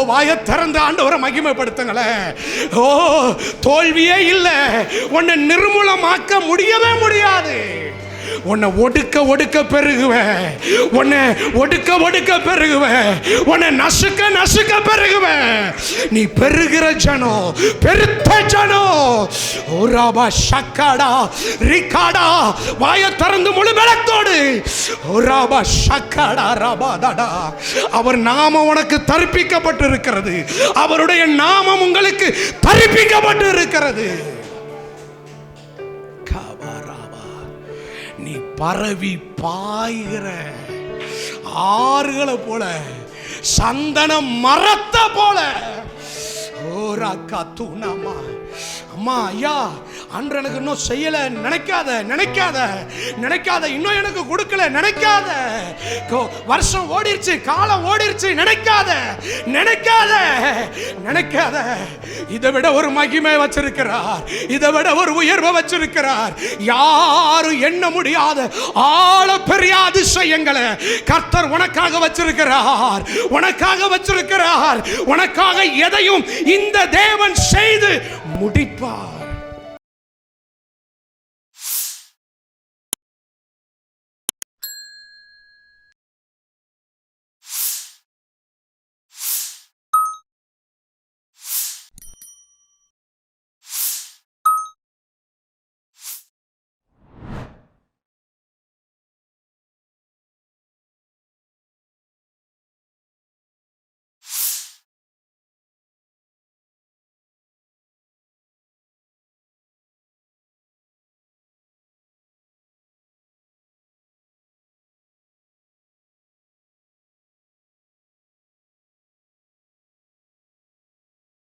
வாயை திறந்து ஆண்டவரை மகிமைப்படுத்துங்களேன். ஓ, தோல்வியே இல்லை, உன்னை நிர்மூலமாக்க முடியவே முடியாது. உன்னை ஒடுக்க ஒடுக்க பெருகுவேன், உன்னை ஒடுக்க ஒடுக்க பெருகுவேன், உன்னை நசுக்க நசுக்க பெருகுவேன். நீ பெருகிற ஜனம், பெருத்த ஜனம். ஓராபா ஷக்காடா ரிகாடா, வாயை திறந்து முழு பலத்தோடு ஓராபா ஷக்காடா ரபாடா. அவர் நாமம் உனக்கு தரிப்பிக்கப்பட்டு இருக்கிறது, அவருடைய நாமம் உங்களுக்கு தரிப்பிக்கப்பட்டு இருக்கிறது. நீ பரவி பாய்கிற ஆறுகளை போல, சந்தன மரத்தை போல. ஓராக்கா தூணாமா, அம்மா ஐயா அன்று எனக்கு இன்னும் செய்யல நினைக்காத, நினைக்காத நினைக்காத, இன்னும் எனக்கு கொடுக்கல நினைக்காத, வருஷம் ஓடிருச்சு, காலம் ஓடிருச்சு நினைக்காத, நினைக்காத நினைக்காத. இதை விட ஒரு மகிமை வச்சிருக்கிறார், இதை விட ஒரு உயர்வை வச்சிருக்கிறார். யாரும் எண்ண முடியாத ஆழ பெரிய அதிசயங்களை கர்த்தர் உனக்காக வச்சிருக்கிறார், உனக்காக வச்சிருக்கிறார். உனக்காக எதையும் இந்த தேவன் செய்து முடிப்பார்.